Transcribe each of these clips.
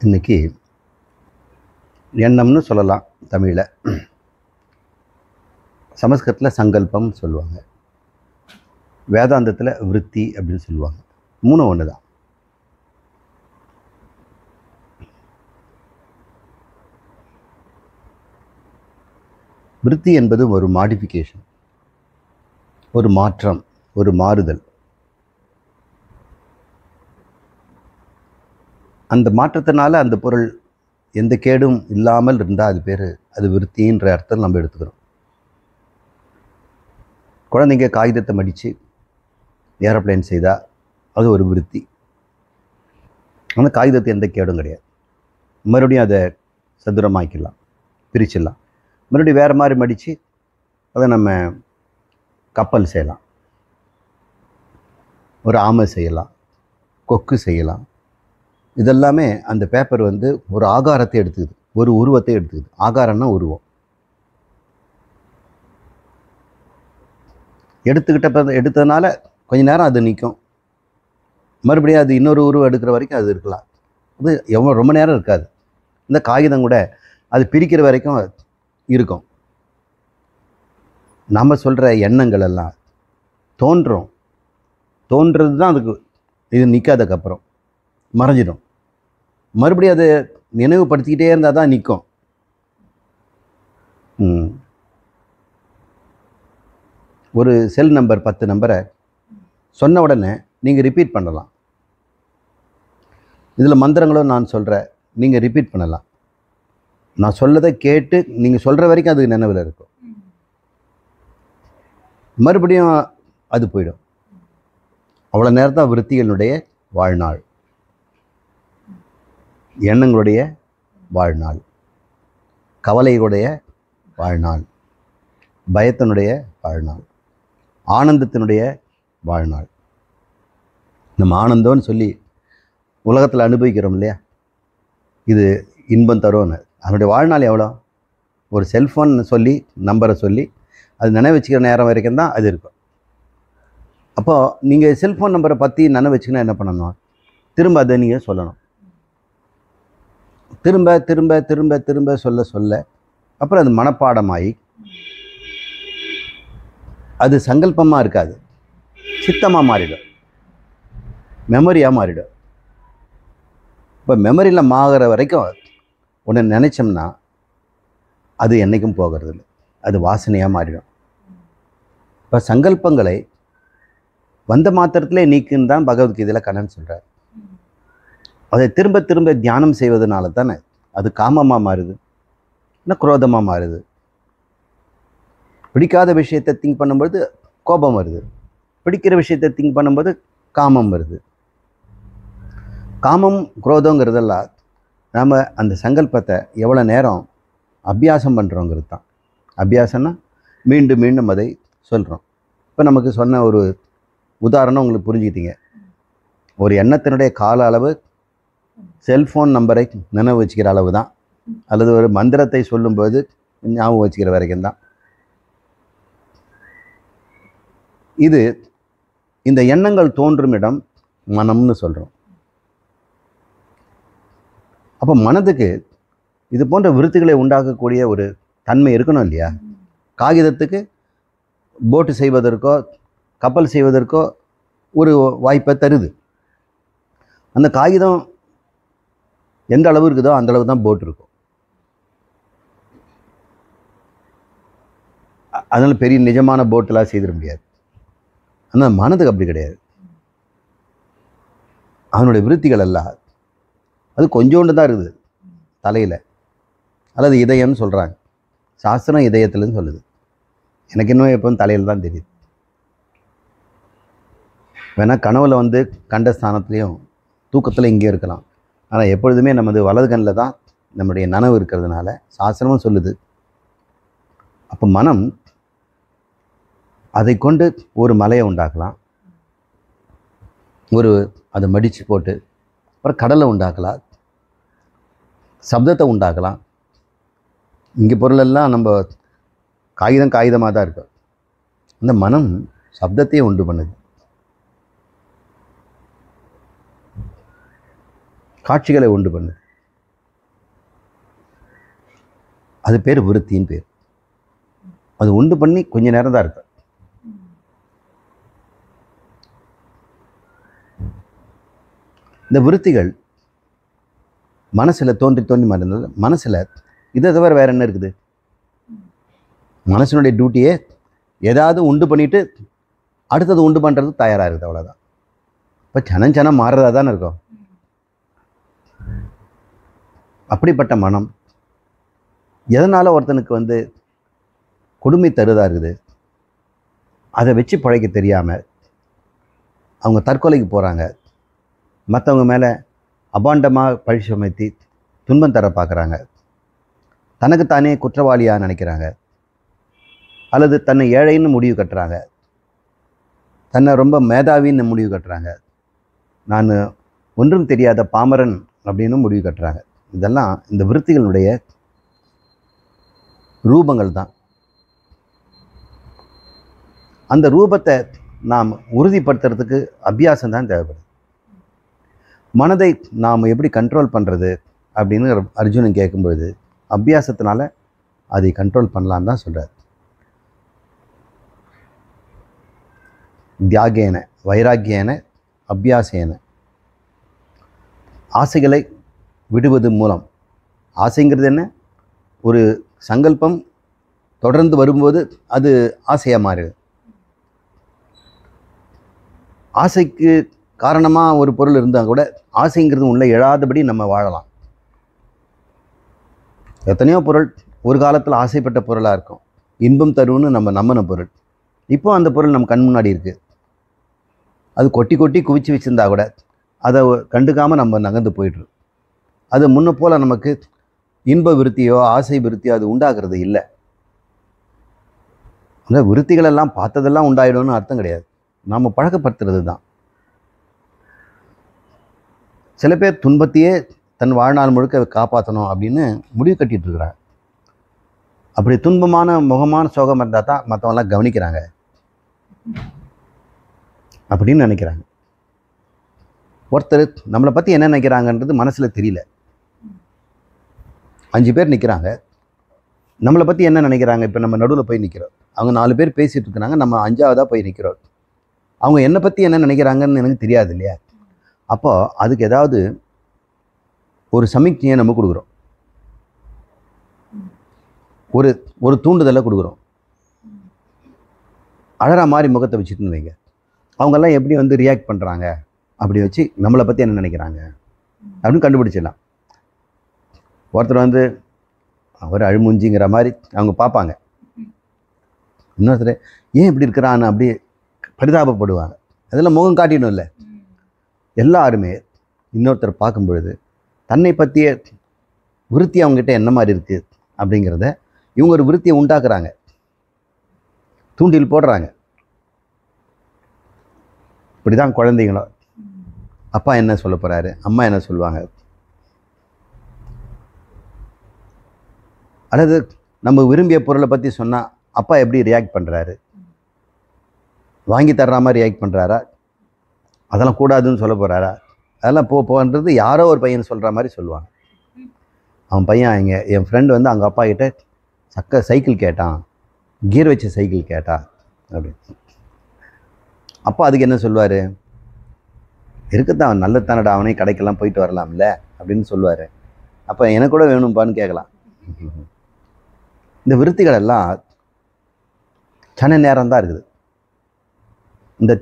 இன்னைக்கு எண்ணம்னு சொல்லலாம் தமிழில். சமஸ்கிருதத்தில் சங்கல்பம் சொல்லுவாங்க. வேதாந்தத்தில் விருத்தி அப்படின்னு சொல்லுவாங்க. மூணும் ஒன்று தான். விருத்தி என்பது ஒரு மாடிஃபிகேஷன், ஒரு மாற்றம், ஒரு மாறுதல். அந்த மாற்றத்தினால அந்த பொருள் எந்த கேடும் இல்லாமல் இருந்தால் அது பேர் அது விருத்தின்ற அர்த்தம் நம்ம எடுத்துக்கிறோம். குழந்தைங்க காகிதத்தை மடித்து ஏரோப்ளேன் செய்தால் அது ஒரு விருத்தி. அந்த காகிதத்தை எந்த கேடும் கிடையாது. மறுபடியும் அதை சதுரமாக்கிடலாம், பிரிச்சிடலாம். மறுபடியும் வேறு மாதிரி மடித்து அதை நம்ம கப்பல் செய்யலாம், ஒரு ஆமை செய்யலாம், கொக்கு செய்யலாம். இதெல்லாமே அந்த பேப்பர் ஒரு ஆகாரத்தை எடுத்துக்குது, ஒரு உருவத்தை எடுத்துக்குது. ஆகாரம்னா உருவம். எடுத்ததுனால கொஞ்ச நேரம் அது நிற்கும். மறுபடியும் அது இன்னொரு உருவம் எடுக்கிற வரைக்கும் அது இருக்கலாம். அது ரொம்ப நேரம் இருக்காது. இந்த காகிதம் கூட அது பிரிக்கிற வரைக்கும் இருக்கும். நம்ம சொல்கிற எண்ணங்கள் எல்லாம் தோன்றுறது தான். அதுக்கு இது நிற்காததுக்கப்புறம் மறைஞ்சிடும். மறுபடியும் அதை நினைவுபடுத்திக்கிட்டே இருந்தால் தான் நிற்கும். ஒரு செல் நம்பர் 10 நம்பரை சொன்ன உடனே நீங்கள் ரிப்பீட் பண்ணலாம். இதில் மந்திரங்களும் நான் சொல்கிறேன், நீங்கள் ரிப்பீட் பண்ணலாம். நான் சொல்லதை கேட்டு நீங்கள் சொல்கிற வரைக்கும் அது நினைவில் இருக்கும். மறுபடியும் அது போயிடும். அவ்வளோ நேரம் தான் விருத்திகளுடைய வாழ்நாள், எண்ணங்களுடைய வாழ்நாள், கவலைகளுடைய வாழ்நாள், பயத்தினுடைய வாழ்நாள், ஆனந்தத்தினுடைய வாழ்நாள். நம்ம ஆனந்தம்னு சொல்லி உலகத்தில் அனுபவிக்கிறோம் இல்லையா, இது இன்பம் தரும்னு. அதனுடைய வாழ்நாள் எவ்வளோ? ஒரு செல்ஃபோன் சொல்லி நம்பரை சொல்லி அது நினைவச்சுக்கிற நேரம் வரைக்கும் தான் அது இருக்கும். அப்போது நீங்கள் செல்ஃபோன் நம்பரை பற்றி நினைவச்சுக்கினா என்ன பண்ணணும்? திரும்ப அதை நீங்கள் சொல்லணும். திரும்ப திரும்ப திரும்ப திரும்ப சொல்ல சொல்ல அப்புறம் அது மனப்பாடமாகி அது சங்கல்பமாக இருக்காது, சித்தமாக மாறிடும், மெமரியாக மாறிடும். இப்போ மெமரியில் மாறுற வரைக்கும் ஒன்று நினச்சோம்னா அது என்றைக்கும் போகிறது இல்லை, அது வாசனையாக மாறிடும். இப்போ சங்கல்பங்களை வந்த மாத்திரத்திலே நீக்குன்னு தான் பகவத்கீதையில் கண்ணன் சொல்கிறார். அதை திரும்ப திரும்ப தியானம் செய்வதனால தானே அது காமமாக மாறுது, இல்லை குரோதமாக மாறுது. பிடிக்காத விஷயத்தை திங்க் பண்ணும்போது கோபம் வருது, பிடிக்கிற விஷயத்தை திங்க் பண்ணும்போது காமம் வருது. காமம் குரோதங்கிறதெல்லாம் நாம் அந்த சங்கல்பத்தை எவ்வளோ நேரம் அபியாசம் பண்ணுறோங்கிறது தான். அபியாசம்னா மீண்டும் மீண்டும் அதை சொல்கிறோம். இப்போ நமக்கு சொன்ன ஒரு உதாரணம் உங்களுக்கு புரிஞ்சுக்கிட்டீங்க. ஒரு எண்ணத்தினுடைய கால அளவு செல்ஃபோன் நம்பரை நினைவு வச்சுக்கிற அளவு தான், அல்லது ஒரு மந்திரத்தை சொல்லும்போது ஞாபகம் வச்சுக்கிற வரைக்கும் தான். இது இந்த எண்ணங்கள் தோன்றும் இடம் மனம்னு சொல்கிறோம். அப்போ மனதுக்கு இது போன்ற விருத்திகளை உண்டாக்கக்கூடிய ஒரு தன்மை இருக்கணும் இல்லையா? காகிதத்துக்கு போட்டு செய்வதற்கோ கப்பல் செய்வதற்கோ ஒரு வாய்ப்பை தருது. அந்த காகிதம் எந்த அளவு இருக்குதோ அந்த அளவு தான் போட் இருக்கும். அதனால் பெரிய நிஜமான போட்டெல்லாம் செய்திட முடியாது. ஆனால் மனதுக்கு அப்படி கிடையாது. அவனுடைய விருத்திகள் எல்லாம் அது கொஞ்சோண்டு தான் இருக்குது தலையில், அல்லது இதயம்னு சொல்கிறாங்க. சாஸ்திரம் இதயத்துலன்னு சொல்லுது. எனக்கு இன்னும் எப்போவும் தலையில் தான் தெரியுது. வேணால் கனவுல கண்ட ஸ்தானத்துலேயும் தூக்கத்தில் இங்கே இருக்கலாம். ஆனால் எப்பொழுதுமே நமது வலது கண்ணில் தான் நம்முடைய நனவு இருக்கிறதுனால சாஸ்திரமும் சொல்லுது. அப்போ மனம் அதை கொண்டு ஒரு மலையை உண்டாக்கலாம், அதை மடித்து போட்டு அப்புறம் கடலை உண்டாக்கலாம், சப்தத்தை உண்டாக்கலாம். இங்கே பொருளெல்லாம் நம்ம காகிதமாக தான் இருக்கும். இந்த மனம் சப்தத்தையே உண்டு பண்ணுது. காட்சிகளை உண்டு பண்ணு. அது பேர் விருத்தின்னு பேர். அது உண்டு பண்ணி கொஞ்ச நேரம் தான் இருக்கு. இந்த விருத்திகள் மனசில் தோன்றி தோன்றி மறந்தது. மனசில் இதை தவிர வேற என்ன இருக்குது? மனசினுடைய டியூட்டியே ஏதாவது உண்டு பண்ணிட்டு அடுத்தது உண்டு பண்ணுறது தயாராக இருக்குது, அவ்வளோதான். இப்போ சனம் மாறுறதா தானே இருக்கும். அப்படிப்பட்ட மனம் எதனால் ஒருத்தனுக்கு கொடுமை தருதா இருக்குது? அதை வச்சு பழைக்க தெரியாமல் அவங்க தற்கொலைக்கு போகிறாங்க. மற்றவங்க மேலே அபாண்டமாக பழி சுமத்தி துன்பம் தர பார்க்குறாங்க. தனக்குத்தானே குற்றவாளியாக நினைக்கிறாங்க. அல்லது தன்னை ஏழைன்னு முடிவு கட்டுறாங்க. தன்னை ரொம்ப மேதாவின்னு முடிவு கட்டுறாங்க. நான் ஒன்றும் தெரியாத பாமரன் அப்படின்னு முடிவு கட்டுறாங்க. இதெல்லாம் இந்த விருத்திகளுடைய ரூபங்கள் தான். அந்த ரூபத்தை நாம் உறுதிப்படுத்துறதுக்கு அபியாசம் தான் தேவைப்படுது. மனதை நாம் எப்படி கண்ட்ரோல் பண்ணுறது அப்படின்னு அர்ஜுனன் கேட்கும்பொழுது அபியாசத்தினால அதை கண்ட்ரோல் பண்ணலான்னு தான் சொல்கிறார். தியாகேன வைராக்கியேன அபியாசேன. ஆசைகளை விடுவது மூலம். ஆசைங்கிறது என்ன? ஒரு சங்கல்பம் தொடர்ந்து வரும்போது அது ஆசையாக மாறுது. ஆசைக்கு காரணமாக ஒரு பொருள் இருந்தால் கூட ஆசைங்கிறது உள்ளே எழாதபடி நம்ம வாழலாம். எத்தனையோ பொருள் ஒரு காலத்தில் ஆசைப்பட்ட பொருளாக இருக்கும். இன்பம் தரும்னு நம்ம நம்பின பொருள் இப்போ அந்த பொருள் நம்ம கண் முன்னாடி இருக்குது. அது கொட்டி கொட்டி குவிச்சு வச்சுருந்தா கூட அதை கண்டுக்காமல் நம்ம நகர்ந்து போயிட்டுருக்கோம். அது முன்ன போல் நமக்கு இன்ப விருத்தியோ ஆசை விருத்தியோ அது உண்டாகிறது இல்லை. அந்த விருத்திகளெல்லாம் பார்த்ததெல்லாம் உண்டாயிடும்னு அர்த்தம் கிடையாது. நாம் பழக்கப்படுத்துறது தான். சில பேர் துன்பத்தையே தன் வாழ்நாள் முழுக்க காப்பாற்றணும் அப்படின்னு முடிவு கட்டிகிட்டு இருக்கிறாங்க. அப்படி துன்பமான முகமான சோகம் இருந்தால் தான் மற்றவங்களாம் கவனிக்கிறாங்க அப்படின்னு நினைக்கிறாங்க. ஒருத்தர் நம்மளை பற்றி என்ன நினைக்கிறாங்கன்றது மனசில் தெரியல. 5 பேர் நிற்கிறாங்க. நம்மளை பற்றி என்ன நினைக்கிறாங்க? இப்போ நம்ம நடுவில் போய் நிற்கிறோம். அவங்க 4 பேர் பேசிகிட்டு இருக்கிறாங்க. நம்ம 5ஆவதாக போய் நிற்கிறோம். அவங்க என்னை பற்றி என்ன நினைக்கிறாங்கன்னு எனக்கு தெரியாது இல்லையா? அப்போது அதுக்கு ஏதாவது ஒரு சமிக்ஞையை நம்ம கொடுக்குறோம். ஒரு தூண்டுதலை கொடுக்குறோம். அழற மாதிரி முகத்தை வச்சுட்டு வைங்க. அவங்கெல்லாம் எப்படி ரியாக்ட் பண்ணுறாங்க அப்படி வச்சு நம்மளை பற்றி என்ன நினைக்கிறாங்க அப்படின்னு கண்டுபிடிச்சிடலாம். ஒருத்தர் அவர் அழுமூஞ்சிங்கிற மாதிரி அவங்க பார்ப்பாங்க. இன்னொருத்தர் ஏன் இப்படி இருக்கிறான்னு அப்படி பரிதாபப்படுவாங்க. அதெல்லாம் முகம் காட்டிடணும் இல்லை. எல்லாருமே இன்னொருத்தர் பார்க்கும் பொழுது தன்னை பற்றிய விருத்தி அவங்ககிட்ட என்ன மாதிரி இருக்குது அப்படிங்கிறத இவங்க ஒரு விருத்தியை உண்டாக்குறாங்க, தூண்டில் போடுறாங்க. இப்படி தான் குழந்தைங்களும் அப்பா என்ன சொல்ல போகிறாரு, அம்மா என்ன சொல்லுவாங்க, அல்லது நம்ம விரும்பிய பொருளை பற்றி சொன்னால் அப்பா எப்படி ரியாக்ட் பண்ணுறாரு, வாங்கி தர்ற மாதிரி ரியாக்ட் பண்ணுறாரா, அதெல்லாம் கூடாதுன்னு சொல்ல போகிறாரா, அதெல்லாம் போன்றது யாரோ ஒரு பையன் சொல்கிற மாதிரி சொல்லுவாங்க. அவன் பையன் என் ஃப்ரெண்டு அவங்க அப்பா கிட்ட சைக்கிள் கேட்டான், கியர் வச்ச சைக்கிள் கேட்டா அப்படின்னு. அப்பா அதுக்கு என்ன சொல்லுவார், இருக்குத்தான் நல்லதானடா, அவனே கடைக்கெல்லாம் போயிட்டு வரலாம்ல அப்படின்னு சொல்லுவார். அப்போ எனக்கு கூட வேணும்ப்பான்னு கேட்கலாம். இந்த விருத்திகள் எல்லாம் சன நேரம் தான் இருக்குது. இந்த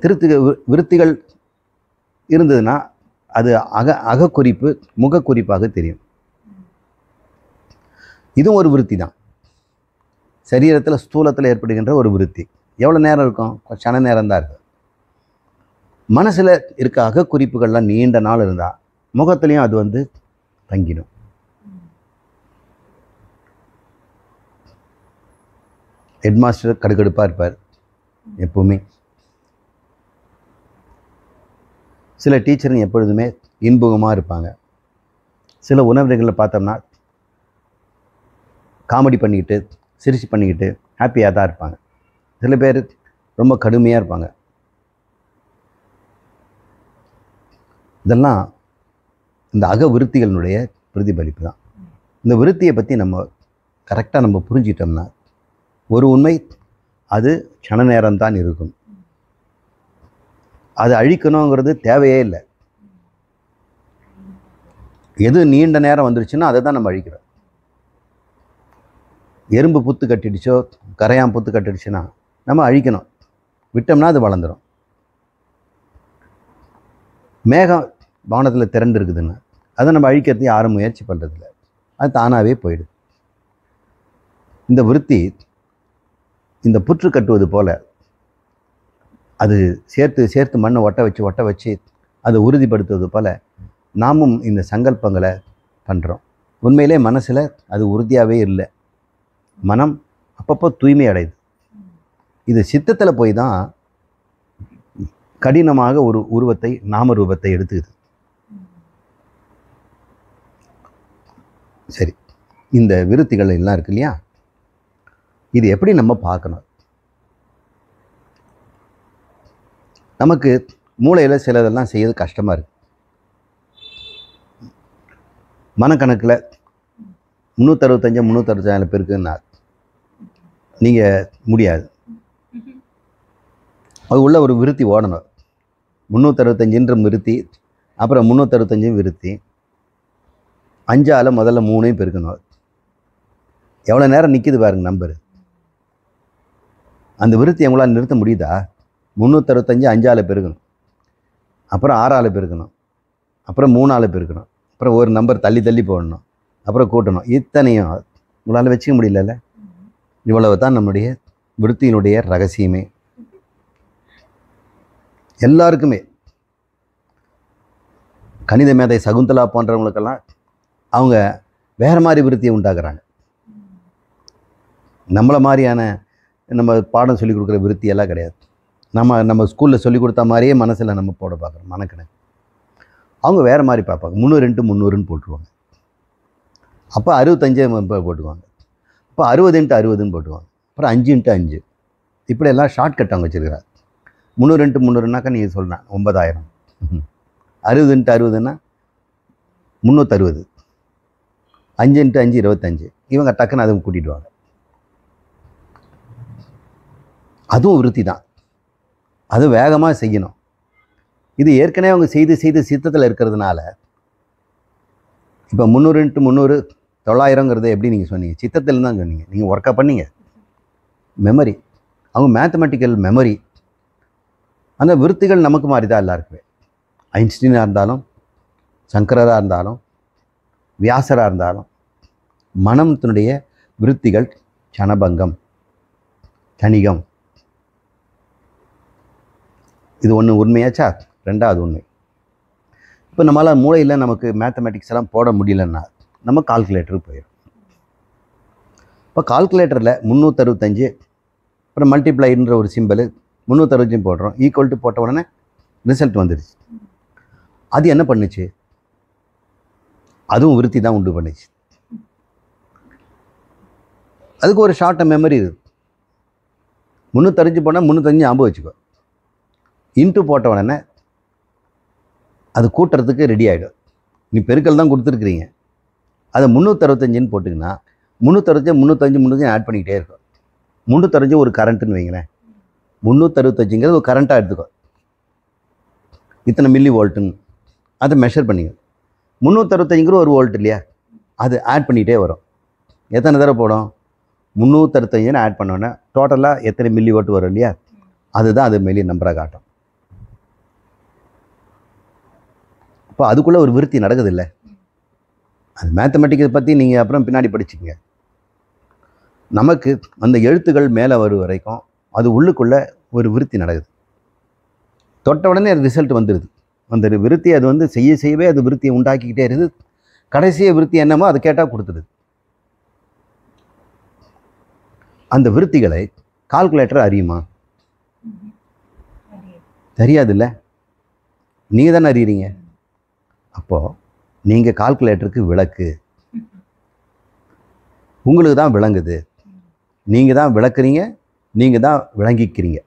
விருத்திகள் இருந்ததுன்னா அது அகக்குறிப்பு முகக்குறிப்பாக தெரியும். இதுவும் ஒரு விருத்தி தான். சரீரத்தில் ஸ்தூலத்தில் ஏற்படுகின்ற ஒரு விருத்தி. எவ்வளோ நேரம் இருக்கும்? சன நேரம் தான் இருக்குது. மனசில் இருக்க அகக்குறிப்புகள்லாம் நீண்ட நாள் இருந்தால் முகத்துலேயும் அது தங்கிடும். ஹெட்மாஸ்டர் கடுக்கடுப்பாக இருப்பார் எப்பவுமே. சில டீச்சருங்க எப்பொழுதுமே இன்பகமாக இருப்பாங்க. சில உணவர்களில் பார்த்தோம்னா காமெடி பண்ணிக்கிட்டு சிரிச்சு பண்ணிக்கிட்டு ஹாப்பியாக தான் இருப்பாங்க. சில பேர் ரொம்ப கடுமையாக இருப்பாங்க. இதெல்லாம் இந்த அக விருத்திகளினுடைய பிரதிபலிப்பு தான். இந்த விருத்தியை பற்றி நம்ம கரெக்டாக நம்ம புரிஞ்சிட்டோம்னா ஒரு உண்மை, அது க்ஷண நேரம்தான் இருக்கும். அது அழிக்கணுங்கிறது தேவையே இல்லை. எது நீண்ட நேரம் வந்துருச்சுன்னா அதை தான் நம்ம அழிக்கிறோம். எறும்பு புத்து கட்டிடுச்சோ, கரையான் புத்து கட்டிடுச்சுன்னா நம்ம அழிக்கணும். விட்டோம்னா அது வளர்ந்துடும். மேகம் வானத்தில் திரண்டு இருக்குதுன்னா அதை நம்ம அழிக்கிறதுக்கு யாரும் முயற்சி பண்ணுறதில்ல. அது தானாகவே போயிடுது. இந்த விருத்தி இந்த புற்று கட்டுவது போல் அது சேர்த்து சேர்த்து மண்ணை ஒட்ட வச்சு அதை உறுதிப்படுத்துவது போல் நாமும் இந்த சங்கல்பங்களை பண்ணுறோம். உண்மையிலே மனசில் அது உறுதியாகவே இல்லை. மனம் அப்பப்போ தூய்மை அடையுது. இது சித்தத்தில் போய் தான் கடினமாக ஒரு உருவத்தை, நாம ரூபத்தை எடுத்துக்குது. சரி, இந்த விருத்திகள் எல்லாம் இருக்கு இல்லையா, இது எப்படி நம்ம பார்க்கணும்? நமக்கு மூளையில் சிலதெல்லாம் செய்யறது கஷ்டமாக இருக்குது. மனக்கணக்கில் 365 365 பேருக்குன்னா நீங்கள் முடியாது. அது உள்ள ஒரு விருத்தி ஓடணும். 365 விருத்தி, அப்புறம் 365 விருத்தி, 5ஆல் முதல்ல 3 பெருக்கணும். எவ்வளோ நேரம் நிற்கிது பாருங்க நம்பர். அந்த விருத்தி உங்களால் நிறுத்த முடியுதா? 365 5ஆல் பெருக்கணும், அப்புறம் 6ஆல் பெருக்கணும், அப்புறம் 3ஆல் பெருக்கணும், அப்புறம் ஒரு நம்பர் தள்ளி தள்ளி போடணும், அப்புறம் கூட்டணும். இத்தனையும் உங்களால் வச்சுக்க முடியல. இவ்வளவு தான் நம்முடைய விருத்தியினுடைய ரகசியமே. எல்லாருக்குமே கணித மேதை சகுந்தலா போன்றவங்களுக்கெல்லாம் அவங்க வேறு மாதிரி விருத்தியை உண்டாக்குறாங்க. நம்மளை மாதிரியான நம்ம பாடம் சொல்லிக் கொடுக்குற விருத்தியெல்லாம் கிடையாது. நம்ம ஸ்கூலில் சொல்லிக் கொடுத்த மாதிரியே மனசில் நம்ம போட பார்க்குறோம் மனக்கணக்கு. அவங்க வேறு மாதிரி பார்ப்பாங்க. 300 300ன்னு போட்டுருவாங்க. அப்போ 65 போட்டுக்குவாங்க. அப்போ 60 60ன்னு போட்டுக்குவாங்க. அப்புறம் 5 5 இப்படியெல்லாம் ஷார்ட்கட் அவங்க வச்சுருக்கிறார். 300 300னாக்கா நீங்கள் சொல்லலாம் 9000. 60 60ன்னா 360. 5 5 25. இவங்க டக்குன்னு அதுவும் கூட்டிகிட்டு. அதுவும் விருத்தி தான். அது வேகமாக செய்யணும். இது ஏற்கனவே அவங்க செய்து செய்து சித்தத்தில் இருக்கிறதுனால இப்போ 300 300 900ங்கிறத எப்படி நீங்கள் சொன்னீங்க? சித்தத்தில் தான் சொன்னீங்க. நீங்கள் ஒர்க்காக பண்ணீங்க. மெமரி, அவங்க மேத்தமெட்டிக்கல் மெமரி. அந்த விருத்திகள் நமக்கு மாதிரி தான் எல்லாருக்குமே. ஐன்ஸ்டீனாக இருந்தாலும், சங்கரராக இருந்தாலும், வியாசராக இருந்தாலும், மனத்தினுடைய விருத்திகள் சனபங்கம், தணிகம். இது ஒன்று உண்மையாச்சா? ரெண்டாவது உண்மை, இப்போ நம்மளால் மூளையில் நமக்கு மேத்தமெட்டிக்ஸ் எல்லாம் போட முடியலன்னா நம்ம கால்குலேட்டருக்கு போயிடும். இப்போ கால்குலேட்டரில் 365 அப்புறம் மல்டிப்ளைன்ற ஒரு சிம்பிள் 365 போடுறோம். ஈக்குவல் டு போட்ட உடனே ரிசல்ட் வந்துடுச்சு. அது என்ன பண்ணுச்சு? அதுவும் விருத்தி தான் உண்டு பண்ணுச்சு. அதுக்கு ஒரு ஷார்ட் மெமரி இருக்குது. 365 போனால் 365 ஞாபகம் வச்சுக்கோ. இன்ட்டு போட்ட உடனே அது கூட்டுறதுக்கு ரெடி ஆகிடும். நீ பெருக்கல் தான் கொடுத்துருக்குறீங்க, அதை 365ன்னு போட்டிங்கன்னா 365 365 365 ஆட் பண்ணிக்கிட்டே இருக்கும். 365 ஒரு கரண்ட்டுன்னு வைங்களேன். 365ங்கிறது ஒரு கரண்ட்டாக எடுத்துக்கோ. இத்தனை மில்லி வோல்ட்டுன்னு அதை மெஷர் பண்ணிங்க. 365ங்கிற ஒரு வோல்ட் இல்லையா, அது ஆட் பண்ணிகிட்டே வரும். எத்தனை தடவை போடும்? 365ன்னு ஆட் பண்ணோன்னே டோட்டலாக எத்தனை மில்லி வோல்ட் வரும் இல்லையா, அதுதான் அது மில்லி நம்பராக காட்டும். இப்போ அதுக்குள்ளே ஒரு விருத்தி நடக்குது இல்லை. அது மேத்தமெட்டிக்கை பற்றி நீங்கள் அப்புறம் பின்னாடி படிச்சுக்கங்க. நமக்கு அந்த எழுத்துக்கள் மேலே வரும் வரைக்கும் அது உள்ளுக்குள்ளே ஒரு விருத்தி நடக்குது. தொட்ட உடனே ரிசல்ட் வந்துடுது. அந்த விருத்தி அது வந்து செய்யவே அது விருத்தியை உண்டாக்கிக்கிட்டே இருக்குது. கடைசிய விருத்தி என்னமோ அதை கேட்டால் கொடுத்துடுது. அந்த விருத்திகளை கால்குலேட்டர் அறியுமா? தெரியாதுல்ல. நீங்கள் தானே அறியறீங்க. அப்போது நீங்கள் கால்குலேட்டருக்கு விளக்கு. உங்களுக்கு தான் விளங்குது. நீங்கள் தான் விளக்குறீங்க, நீங்கள் தான் விளங்கிக்கிறீங்க.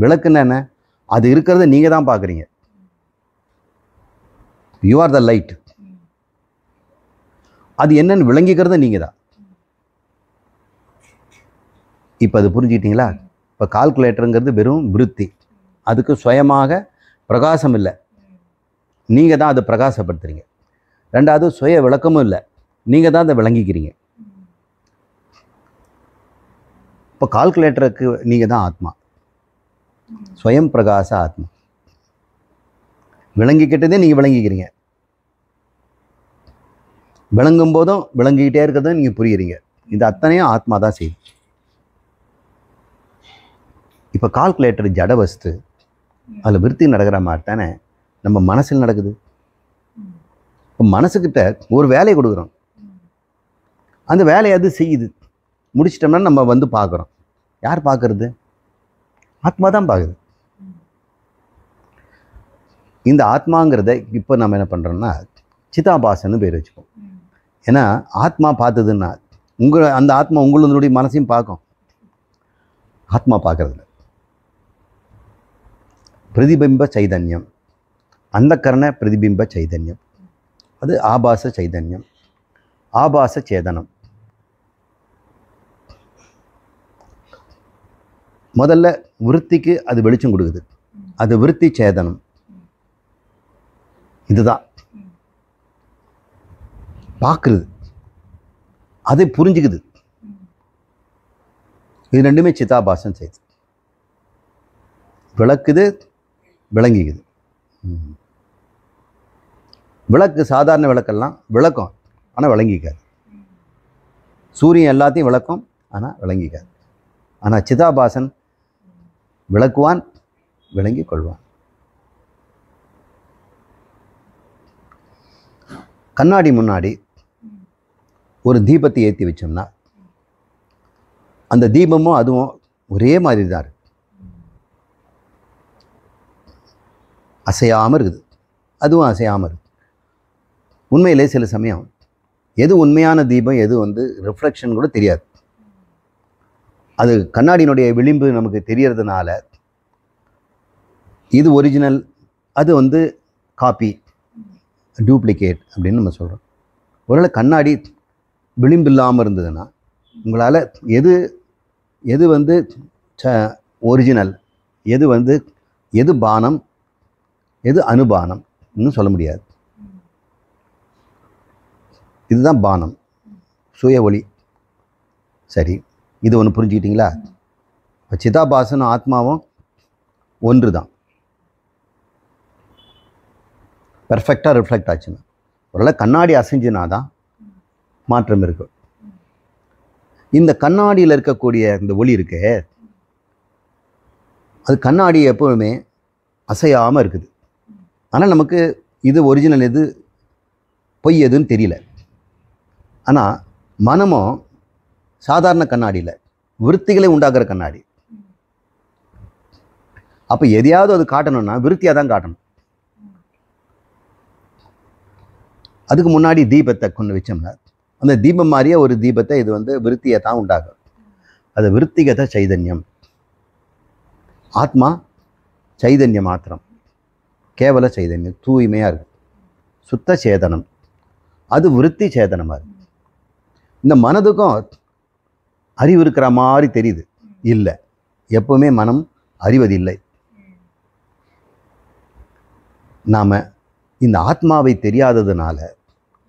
விளக்குன்னு என்ன? அது இருக்கிறத நீங்கள் தான் பார்க்குறீங்க. You are the light. அது என்னன்னு விளங்கிக்கிறது நீங்கள் தான். இப்போ அது புரிஞ்சுக்கிட்டீங்களா? இப்போ கால்குலேட்டருங்கிறது வெறும் விருத்தி, அதுக்கு சுயமாக பிரகாசம் இல்லை, நீங்கள் தான் அதை பிரகாசப்படுத்துறீங்க. ரெண்டாவது சுய விளக்கமும் இல்லை, நீங்கள் தான் அதை விளங்கிக்கிறீங்க. இப்போ கால்குலேட்டருக்கு நீங்கள் தான் ஆத்மா, ஸ்வயம் பிரகாச ஆத்மா. விளங்கிக்கிட்டதே நீங்கள் விளங்கிக்கிறீங்க, விளங்கும் போதும் விளங்கிக்கிட்டே இருக்கிறதும் நீங்கள் புரியுறீங்க. இது அத்தனையும் ஆத்மா தான் செய்யும். இப்போ கால்குலேட்டர் ஜட வஸ்து, அதில் விருத்தி நடக்கிற மாதிரி தானே நம்ம மனசில் நடக்குது. இப்போ மனசுக்கிட்ட ஒரு வேலையை கொடுக்குறோம், அந்த வேலையை அது செய்யுது, முடிச்சிட்டோம்னா நம்ம வந்து பார்க்குறோம். யார் பார்க்கறது? ஆத்மா தான் பார்க்குது. இந்த ஆத்மாங்கிறத இப்போ நம்ம என்ன பண்ணுறோம்னா சிதாபாசன்னு பேர் வச்சுப்போம். ஏன்னா ஆத்மா பார்த்ததுன்னா அந்த ஆத்மா உங்களுடைய மனசையும் பார்க்கும். ஆத்மா பார்க்கறதில்ல. பிரதிபிம்ப சைதன்யம், அந்த கரண பிரதிபிம்ப சைதன்யம், அது ஆபாச சைதன்யம், ஆபாச சேதனம். முதல்ல விருத்திக்கு அது வெளிச்சம் கொடுக்குது, அது விருத்தி சேதனம். இதுதான் பார்க்குறது, அதை புரிஞ்சுக்குது. இது ரெண்டுமே சிதாபாசம் செய்யுது. விளக்குது, விளங்கிக்குது. விளக்கு சாதாரண விளக்கெல்லாம் விளக்கம், ஆனால் விளங்கிக்காது. சூரியன் எல்லாத்தையும் விளக்கும், ஆனால் விளங்கிக்காது. ஆனால் சிதாபாசன் விளக்குவான், விளங்கி கொள்வான். கண்ணாடி முன்னாடி ஒரு தீபத்தை ஏற்றி வச்சோம்னா அந்த தீபமும் அதுவும் ஒரே மாதிரி தான் இருக்கு, அசையாமல் இருக்குது, அதுவும் அசையாமல் இருக்குது. உண்மையிலே சில சமயம் எது உண்மையான தீபம் எது ரிஃப்ளெக்ஷன் கூட தெரியாது. அது கண்ணாடியினுடைய விளிம்பு நமக்கு தெரியறதுனால இது ஒரிஜினல், அது காப்பி, டூப்ளிகேட் அப்படின்னு நம்ம சொல்கிறோம். ஒருவேளை கண்ணாடி விளிம்பு இல்லாமல் இருந்ததுன்னா உங்களால் எது எது ஒரிஜினல், எது பானம், எது அனுபானம் இன்னும் சொல்ல முடியாது. இதுதான் பானம், சுய ஒளி. சரி, இது ஒன்று புரிஞ்சுக்கிட்டீங்களா? சிதாபாசனும் ஆத்மாவும் ஒன்று தான், பெர்ஃபெக்டாக ரிஃப்ளெக்ட் ஆச்சுன்னா. ஒருவேளை கண்ணாடி அசைஞ்சுனா தான் மாற்றம் இருக்கும். இந்த கண்ணாடியில் இருக்கக்கூடிய இந்த ஒளி இருக்கே, அது கண்ணாடி எப்போவுமே அசையாமல் இருக்குது. ஆனால் நமக்கு இது ஒரிஜினல் எது பொய் எதுன்னு தெரியல. ஆனால் மனமும் சாதாரண கண்ணாடியில் விருத்திகளை உண்டாக்குற கண்ணாடி. அப்போ எதையாவது அது காட்டணும்னா விருத்தியாக தான் காட்டணும். அதுக்கு முன்னாடி தீபத்தை கொண்டு வச்சோம்னா அந்த தீபம் மாதிரியே ஒரு தீபத்தை இது விருத்தியை தான் உண்டாகும். அது விருத்திகத சைதன்யம். ஆத்மா சைதன்யம் மாத்திரம், கேவல சைதன்யம், தூய்மையாக இருக்கு, சுத்த சேதனம். அது விருத்தி சேதனமாக இருக்கு. இந்த மனதுக்கும் அறிவு இருக்கிற மாதிரி தெரியுது, இல்லை, எப்பவுமே மனம் அறிவதில்லை. நாம் இந்த ஆத்மாவை தெரியாததுனால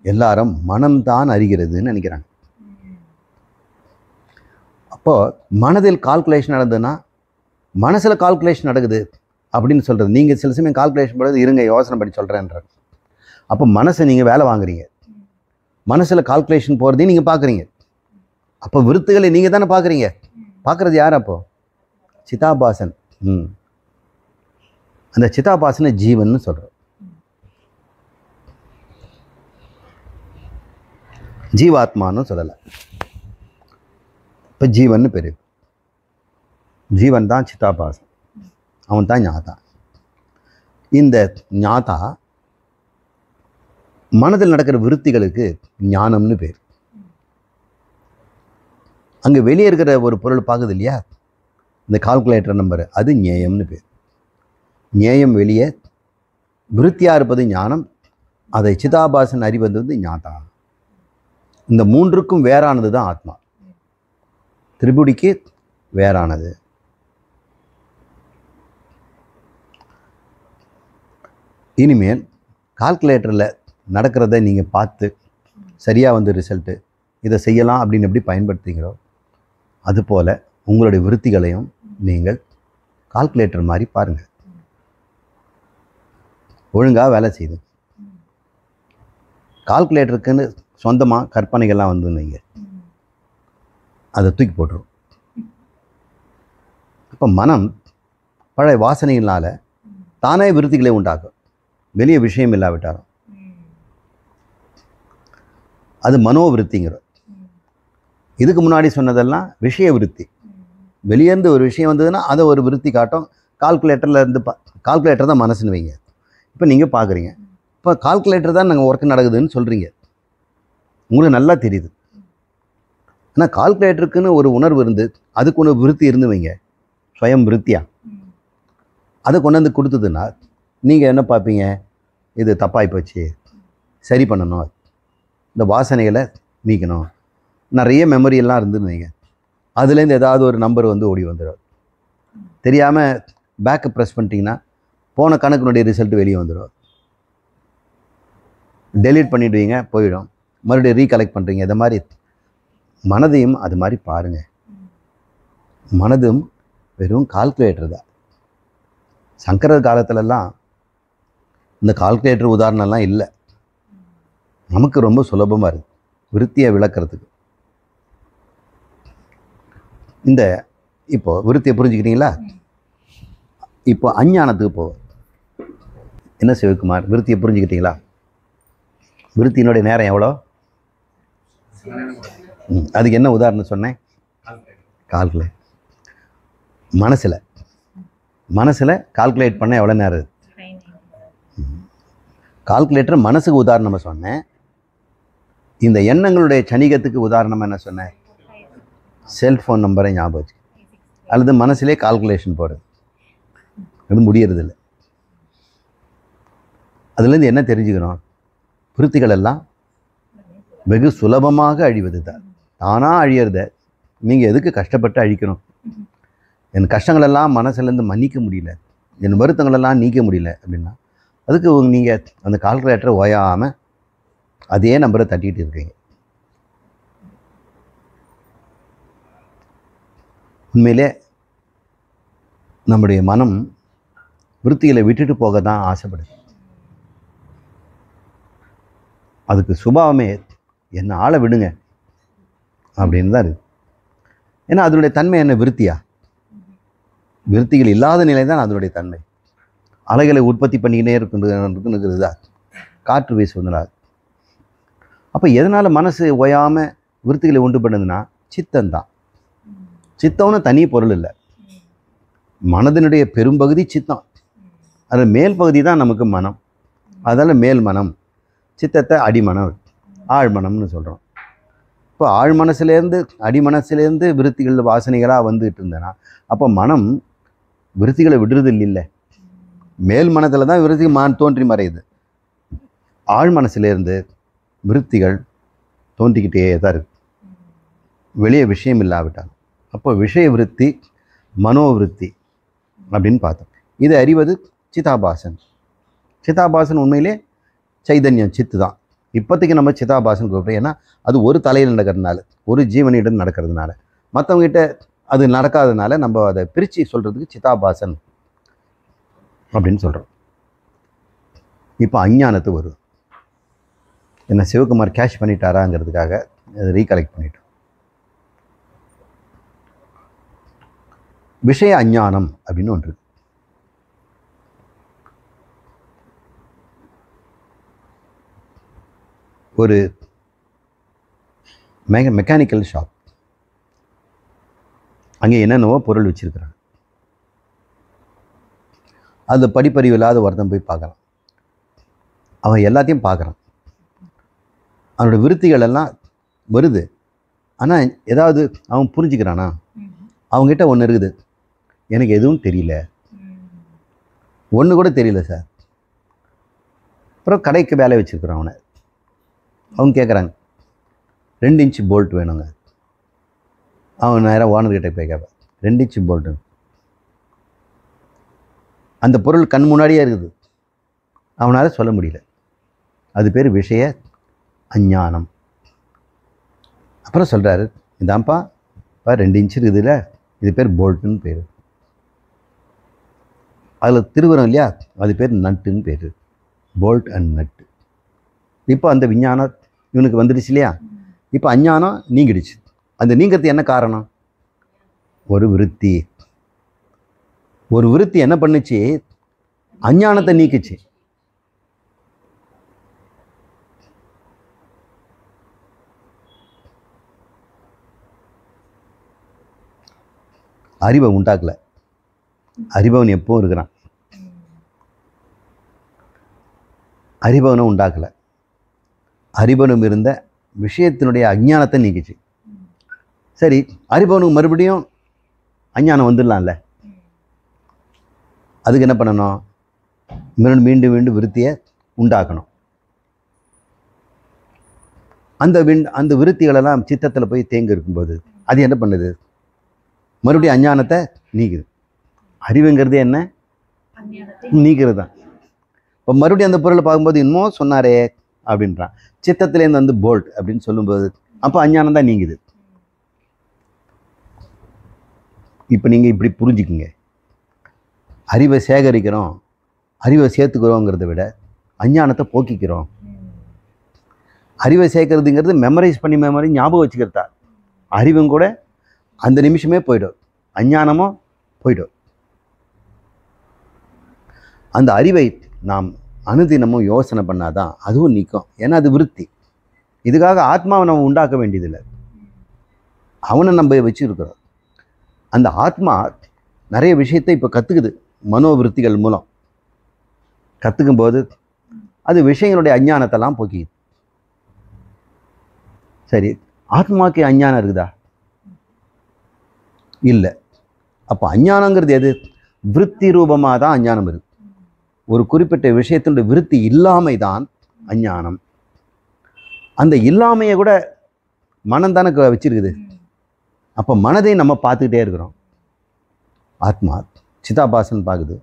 எல்லாரும் மனம்தான் அறிகிறதுன்னு நினைக்கிறாங்க. அப்போது மனதில் கால்குலேஷன் நடந்ததுன்னா மனசில் கால்குலேஷன் நடக்குது அப்படின்னு சொல்கிறது. நீங்கள் சில சமயம் கால்குலேஷன் பண்ணுறது இருங்க யோசனை பண்ணி சொல்கிறேன்ற. அப்போ மனசை நீங்கள் வேலை வாங்குறீங்க, மனசில் கால்குலேஷன் போகிறதையும் நீங்கள் பார்க்குறீங்க. அப்போ விருத்துகளை நீங்கள் தானே பார்க்குறீங்க. பார்க்குறது யார்? அப்போது சிதாபாசன். அந்த சிதாபாசனை ஜீவன்னு சொல்கிறோம். ஜீவாத்மான்னு சொல்லலை, இப்போ ஜீவன்னு பேர். ஜீவன் தான் சிதாபாசன், அவன் தான் ஞாதா. இந்த ஞாதா மனதில் நடக்கிற விருத்திகளுக்கு ஞானம்னு பேர். அங்கே வெளியே இருக்கிற ஒரு பொருள் பார்க்குது இல்லையா, இந்த கால்குலேட்டர் நம்பர், அது ஞேயம்னு பேர். ஞேயம் வெளியே, விருத்தியாக இருப்பது ஞானம், அதை சிதாபாசன் அறிவது ஞாதா. இந்த மூன்றுக்கும் வேறானது தான் ஆத்மா. திரிபுடிக்கு வேறானது. இனிமேல் கால்குலேட்டரில் நடக்கிறத நீங்கள் பார்த்து சரியாக வந்து ரிசல்ட்டு இதை செய்யலாம் அப்படின்னு எப்படி பயன்படுத்துகிறோ அதுபோல் உங்களுடைய விருத்திகளையும் நீங்கள் கால்குலேட்டர் மாதிரி பாருங்கள். ஒழுங்காக வேலை செய்யுது. கால்குலேட்டருக்குன்னு சொந்தமாக கற்பனைகள்லாம் வந்து நீங்கள் அதை தூக்கி போட்டுரும். இப்போ மனம் பழைய வாசனைகளால் தானே விருத்திகளை உண்டாக்கும். வெளிய விஷயம் இல்லாவிட்டாலும் அது மனோவிருத்திங்கிறோம். இதுக்கு முன்னாடி சொன்னதெல்லாம் விஷய விருத்தி. வெளியேருந்து ஒரு விஷயம் வந்ததுன்னா அதை ஒரு விருத்தி காட்டும். கால்குலேட்டரில் இருந்து கால்குலேட்டர் தான் மனசுன்னு வைங்க. இப்போ நீங்கள் பார்க்குறீங்க, இப்போ கால்குலேட்டர் தான் நாங்கள் ஒர்க் நடக்குதுன்னு சொல்கிறீங்க. உங்களுக்கு நல்லா தெரியுது. ஆனால் கால்குலேட்டருக்குன்னு ஒரு உணர்வு இருந்து அதுக்கு ஒன்று விருத்தி இருந்து வைங்க, ஸ்வயம் விருத்தியா அதை கொண்டு வந்து கொடுத்ததுன்னா நீங்கள் என்ன பார்ப்பீங்க? இது தப்பாகி போச்சு, சரி பண்ணணும், இந்த வாசனைகளை நீக்கணும். நிறைய மெமரியெல்லாம் இருந்துன்னு வைங்க, அதுலேருந்து ஏதாவது ஒரு நம்பர் வந்து ஓடி வந்துடும். தெரியாமல் பேக்கு ப்ரெஸ் பண்ணிட்டீங்கன்னா போன கணக்கினுடைய ரிசல்ட் வெளியே வந்துடும். டெலீட் பண்ணிவிடுவீங்க, போயிடும். மறுபடியும் ரீகலெக்ட் பண்ணுறீங்க. இதை மாதிரி மனதையும் அது மாதிரி பாருங்கள். மனதும் வெறும் கால்குலேட்டர் தான். சங்கரர் காலத்துலலாம் இந்த கால்குலேட்டர் உதாரணம்லாம் இல்லை. நமக்கு ரொம்ப சுலபமாக இருக்குது விருத்தியை விளக்கிறதுக்கு. இந்த இப்போது விருத்தியை புரிஞ்சுக்கிட்டீங்களா? இப்போ அஞ்ஞானத்துக்கு போவோம். என்ன சிவகுமார், விருத்தியை புரிஞ்சுக்கிட்டீங்களா? விருத்தியினுடைய நேரம் எவ்வளோ? அதுக்கு என்ன உதாரணம் சொன்னேன்? கால்குலேட். மனசில் கால்குலேட் பண்ண எவ்வளோ நேரம் இருக்குது? கால்குலேட்டர் மனசுக்கு உதாரணமாக சொன்னேன். இந்த எண்ணங்களுடைய சணிகத்துக்கு உதாரணமாக என்ன சொன்னேன்? செல்ஃபோன் நம்பரை ஞாபகம் வச்சு அல்லது மனசிலே கால்குலேஷன் போடுறது. அது முடியறதில்லை. அதுலேருந்து என்ன தெரிஞ்சுக்கணும்? விருத்திகள் எல்லாம் வெகு சுலபமாக அழிவது தான். தானாக அழியறத நீங்கள் எதுக்கு கஷ்டப்பட்டு அழிக்கணும்? என் கஷ்டங்களெல்லாம் மனசுலேருந்து மன்னிக்க முடியல, என் வருத்தங்களெல்லாம் நீக்க முடியல அப்படின்னா அதுக்கு நீங்கள் அந்த கால்குலேட்டரை ஓயாமல் அதே நம்பரை தட்டிகிட்டு இருக்கீங்க. உண்மையிலே நம்முடைய மனம் விருத்திகளை விட்டுட்டு போக தான் ஆசைப்படுது. அதுக்கு சுபாவமே என்ன ஆளை விடுங்க அப்படின்னு தான் இருக்குது. ஏன்னா அதனுடைய தன்மை என்ன? விருத்தியா? விருத்திகள் இல்லாத நிலை தான் அதனுடைய தன்மை. அலைகளை உற்பத்தி பண்ணிக்கினே இருக்குன்றதுதா காற்று வீசுவதுனா. அப்போ எதனால் மனசு ஓயாமல் விருத்திகளை உண்டு பண்ணுதுன்னா சித்தம்தான். சித்தம்னு தனி பொருள் இல்லை. மனதினுடைய பெரும்பகுதி சித்தம். அது மேல் பகுதி தான் நமக்கு மனம். அதனால் மேல் மனம், சித்தத்தை அடிமனம், ஆழ்மனம்னு சொல்கிறோம். இப்போ ஆழ் மனசுலேருந்து அடிமனசுலேருந்து விருத்திகள் வாசனைகளாக வந்துட்டு இருந்தேன்னா அப்போ மனம் விருத்திகளை விடுறது இல்லை. மேல் மனத்தில் தான் விருத்தி தோன்றி மறையுது. ஆழ் மனசுலேருந்து விருத்திகள் தோன்றிக்கிட்டே தான் இருக்கு, வெளியே விஷயம் இல்லாவிட்டால். அப்போ விஷய விருத்தி, மனோவிருத்தி அப்படின்னு பார்த்தோம். இதை அறிவது சிதாபாசன். சிதாபாசன் உண்மையிலே சைதன்யம், சித்து தான். இப்போதைக்கு நம்ம சிதாபாசன் கூப்பிட்றோம். ஏன்னா அது ஒரு தலையில் நடக்கிறதுனால, ஒரு ஜீவனிடம் நடக்கிறதுனால. மற்றவங்ககிட்ட அது நடக்காததுனால நம்ம அதை பிரித்து சொல்கிறதுக்கு சிதாபாசன் அப்படின்னு சொல்கிறோம். இப்போ அஞ்ஞானத்து வரும். என்ன சிவகுமார் கேஷ் பண்ணிட்டாராங்கிறதுக்காக அதை ரீகலெக்ட் பண்ணிட்டோம். விஷய அஞ்ஞானம் அப்படின்னு ஒன்று. ஒரு மெக்கானிக்கல் ஷாப், அங்கே என்னென்னவோ பொருள் வச்சுருக்கிறாங்க. அது படிப்பறிவு இல்லாத ஒருத்தன் போய் பார்க்குறான். அவன் எல்லாத்தையும் பார்க்குறான். அவனோட விருத்திகள் எல்லாம் வருது. ஆனால் ஏதாவது அவன் புரிஞ்சுக்கிறானா? அவங்ககிட்ட ஒன்று இருக்குது, எனக்கு எதுவும் தெரியல, ஒன்று கூட தெரியல சார். அப்புறம் கடைக்கு வேலை வச்சுருக்குறான் அவனை. அவங்க கேட்குறாங்க, 2 இன்ச்சு போல்ட் வேணுங்க. அவன் நேராக ஓனர்கிட்ட போய் கேட்பான், 2 இன்ச்சு போல்ட்டு. அந்த பொருள் கண் முன்னாடியே இருக்குது, அவனால் சொல்ல முடியல. அது பேர் விஷய அஞ்ஞானம். அப்புறம் சொல்கிறாரு, இதான்ப்பா இப்போ 2 இன்ச்சு இருக்குதுல்ல, இது பேர் போல்ட்டுன்னு பேர். அதில் திருவுரம் இல்லையா, அது பேர் நட்டுன்னு பேர். போல்ட் அண்ட் நட்டு. இப்போ அந்த விஞ்ஞானம் இவனுக்கு வந்துடுச்சு இல்லையா, இப்போ அஞ்ஞானம் நீங்கிடுச்சு. அந்த நீங்கிறது என்ன காரணம்? ஒரு விருத்தி. ஒரு விருத்தி என்ன பண்ணுச்சு? அஞ்ஞானத்தை நீக்குச்சு. அறிவை உண்டாக்கல. அறிபவன் எப்பவும் இருக்கிறான், அறிபவனை உண்டாக்கல. அறிபவனும் இருந்த விஷயத்தினுடைய அஞ்ஞானத்தை நீக்கிச்சு. சரி, அறிபவனுக்கு மறுபடியும் அஞ்ஞானம் வந்துடலாம்ல. அதுக்கு என்ன பண்ணணும்? மீண்டும் மீண்டும் விருத்தியை உண்டாக்கணும். அந்த விருத்திகளெல்லாம் சித்தத்தில் போய் தேங்கி இருக்கும்போது அது என்ன பண்ணுது? மறுபடியும் அஞ்ஞானத்தை நீக்குது. அறிவுங்கிறது என்ன? நீக்கிறது தான். இப்போ மறுபடியும் அந்த பொருளை பார்க்கும்போது இன்னமும் சொன்னாரே அப்படின்றான். சித்தத்திலேருந்து வந்து போல்ட் அப்படின்னு சொல்லும்போது அப்போ அஞ்ஞானம் தான் நீங்குது. இப்போ நீங்கள் இப்படி புரிஞ்சுக்குங்க, அறிவை சேகரிக்கிறோம், அறிவை சேர்த்துக்கிறோங்கிறத விட அஞ்ஞானத்தை போக்கிக்கிறோம். அறிவை சேர்க்கறதுங்கிறது மெமரைஸ் பண்ணி ஞாபகம் வச்சுக்கிறதா. அறிவும் கூட அந்த நிமிஷமே போய்டும், அஞ்ஞானமும் போய்டும். அந்த அறிவை நாம் அனுதினமும் யோசனை பண்ணாதான் அதுவும் நிற்கும். ஏன்னா அது விருத்தி. இதுக்காக ஆத்மாவை நம்ம உண்டாக்க வேண்டியதில்லை, அவனை நம்ம வச்சுருக்கிறோம். அந்த ஆத்மா நிறைய விஷயத்தை இப்போ கற்றுக்குது, மனோவிருத்திகள் மூலம் கற்றுக்கும் போது அது விஷயங்களுடைய அஞ்ஞானத்தெல்லாம் போக்கிது. சரி, ஆத்மாவுக்கு அஞ்ஞானம் இருக்குதா? இல்லை. அப்போ அஞ்ஞானங்கிறது எது? விருத்தி ரூபமாக தான் அஞ்ஞானம் இருக்குது. ஒரு குறிப்பிட்ட விஷயத்தினுடைய விருத்தி இல்லாமை தான் அஞ்ஞானம். அந்த இல்லாமையை கூட மனம் தானே வச்சிருக்குது. அப்போ மனதை நம்ம பார்த்துக்கிட்டே இருக்கிறோம். ஆத்மா சிதாபாசன் பார்க்குது,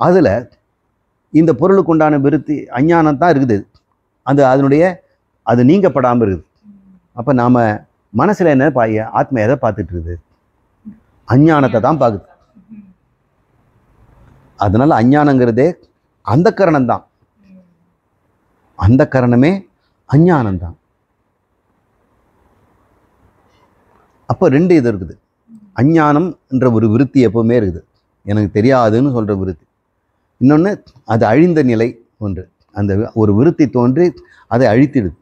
அதில் இந்த பொருளுக்கு உண்டான விருத்தி அஞ்ஞானம் தான் இருக்குது. அது நீங்கப்படாமல் இருக்குது. அப்போ நாம் மனசில் என்ன ஆத்மா எதை பார்த்துட்டு இருக்குது? அஞ்ஞானத்தை தான் பார்க்குது. அதனால அஞ்ஞானங்கிறதே அந்த கரணம் தான். அந்த கரணமே அஞ்ஞானம் தான். அப்போ 2 இது இருக்குது. அஞ்ஞானம் என்ற ஒரு விருத்தி எப்பவுமே இருக்குது, எனக்கு தெரியாதுன்னு சொல்கிற விருத்தி. இன்னொன்று அது அழிந்த நிலை ஒன்று. அந்த ஒரு விருத்தி தோன்றி அதை அழித்திடுது,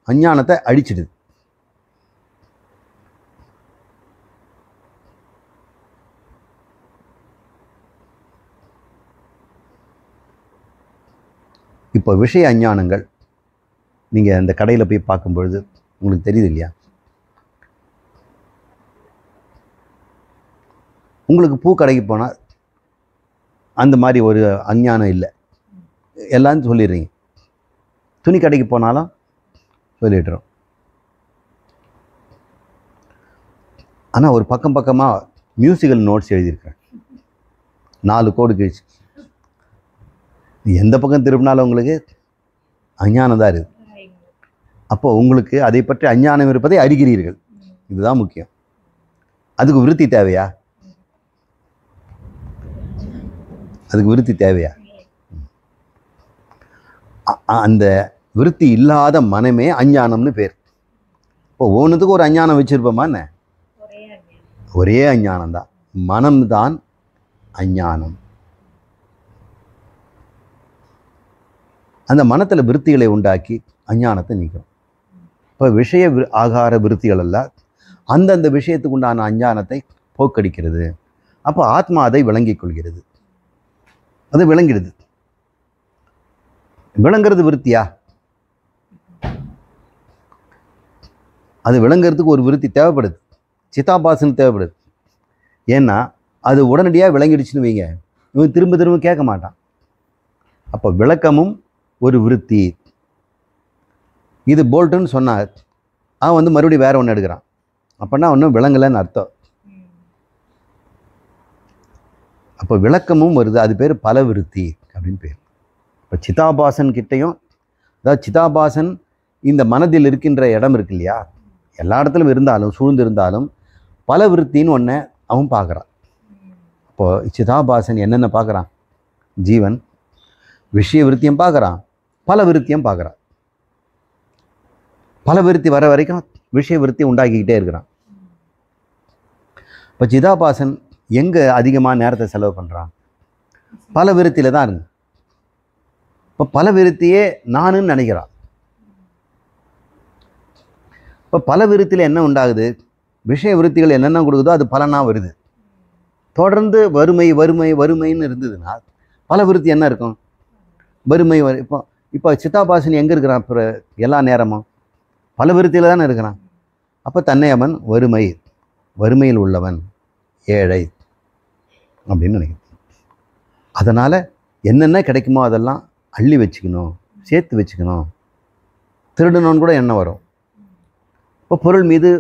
அஞ்ஞானத்தை அழிச்சிடுது. இப்போ விஷய அஞ்ஞானங்கள் நீங்கள் அந்த கடையில் போய் பார்க்கும்பொழுது உங்களுக்கு தெரியுது இல்லையா? உங்களுக்கு பூ கடைக்கு போனால் அந்த மாதிரி ஒரு அஞ்ஞானம் இல்லை, எல்லாம் சொல்லிடுறீங்க. துணி கடைக்கு போனாலும் சொல்லிடுறோம். ஆனால் ஒரு பக்கமாக மியூசிக்கல் நோட்ஸ் எழுதியிருக்கேன், 4 கோடு கிழிச்சு. எந்த பக்கம் திரும்பினாலும் உங்களுக்கு அஞ்ஞானம் தான் இருக்குது. அப்போ உங்களுக்கு அதை பற்றி அஞ்ஞானம் இருப்பதை அறிகிறீர்கள், இதுதான் முக்கியம். அதுக்கு விருத்தி தேவையா? அதுக்கு விருத்தி தேவையா? அந்த விருத்தி இல்லாத மனமே அஞ்ஞானம்னு பேர். இப்போ ஒன்றுத்துக்கு ஒரு அஞ்ஞானம் வச்சிருப்போமா என்ன? ஒரே அஞ்ஞானம் தான், மனம்தான் அஞ்ஞானம். அந்த மனத்தில் விருத்திகளை உண்டாக்கி அஞ்ஞானத்தை நீக்கும். இப்போ விஷய ஆகார விருத்திகள் எல்லாம் அந்தந்த விஷயத்துக்கு உண்டான அஞ்ஞானத்தை போக்கடிக்கிறது. அப்போ ஆத்மா அதை விளங்கிக் கொள்கிறது, அது விளங்கிடுது. விளங்குறது விருத்தியா? அது விளங்குறதுக்கு ஒரு விருத்தி தேவைப்படுது, சிதாபாசன் தேவைப்படுது. ஏன்னா அது உடனடியாக விளங்கிடுச்சுன்னு வைங்க, இவன் திரும்ப திரும்ப கேட்க மாட்டான். அப்போ விளக்கமும் ஒரு விருத்தி. இது போல்ட்டுன்னு சொன்னார், அவன் வந்து மறுபடியும் வேற ஒன்று எடுக்கிறான். அப்படின்னா ஒன்றும் விளங்கலைன்னு அர்த்தம். அப்போ விளக்கமும் வருது. அது பேர் பல விருத்தி அப்படின்னு பேர். இப்போ சிதாபாசன் கிட்டையும், அதாவது சிதாபாசன் இந்த மனதில் இருக்கின்ற இடம் இருக்கு இல்லையா, எல்லா இடத்துலையும் இருந்தாலும் சூழ்ந்து இருந்தாலும் பல விருத்தின்னு ஒன்றை அவன் பார்க்குறான். அப்போது சிதாபாசன் என்னென்ன பார்க்குறான்? ஜீவன் விஷய விருத்தியும் பார்க்குறான், பல விருத்தியும் பார்க்குறான். பல விருத்தி வர வரைக்கும் விஷய விருத்தி உண்டாக்கிக்கிட்டே இருக்கிறான். இப்போ சிதாபாசன் எங்கே அதிகமாக நேரத்தை செலவு பண்ணுறான்? பல விருத்தியில் தான் இருக்கு. இப்போ பல விருத்தியே நானுன்னு நினைக்கிறான். இப்போ பல விருத்தியில் என்ன உண்டாகுது? விஷய விருத்திகள் என்னென்ன கொடுக்குதோ அது பலனாக வருது. தொடர்ந்து வறுமை வறுமை வறுமைன்னு இருந்ததுன்னா பல விருத்தி என்ன இருக்கும்? வறுமை. இப்போ சிதாபாசன் எங்கே இருக்கிறான்? இப்போ எல்லா நேரமும் பல விருத்தியில் தானே இருக்கிறான். அப்போ தன்னை அவன் வறுமையில் உள்ளவன், ஏழை அப்படின்னு நினைக்கிறான். அதனால் என்னென்ன கிடைக்குமோ அதெல்லாம் அள்ளி வச்சுக்கணும், சேர்த்து வச்சுக்கணும், திருடணும்னு கூட எண்ணம் வரும். இப்போ பொருள் மீது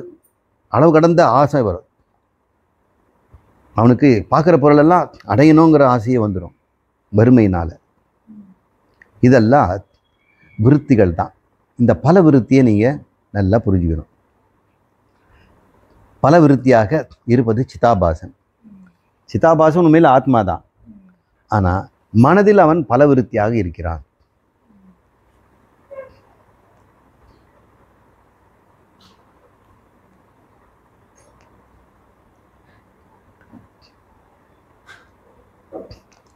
அளவு கடந்த ஆசை வரும். அவனுக்கு பார்க்குற பொருளெல்லாம் அடையணுங்கிற ஆசையே வந்துடும் வறுமையினால். இதெல்லாம் விருத்திகள் தான். இந்த பல விருத்தியை நீங்கள் நல்லா புரிஞ்சுக்கணும். பல விருத்தியாக இருப்பது சிதாபாசன். சிதாபாசன் உண்மையில் ஆத்மா தான். ஆனால் மனதில் அவன் பல விருத்தியாக இருக்கிறான்.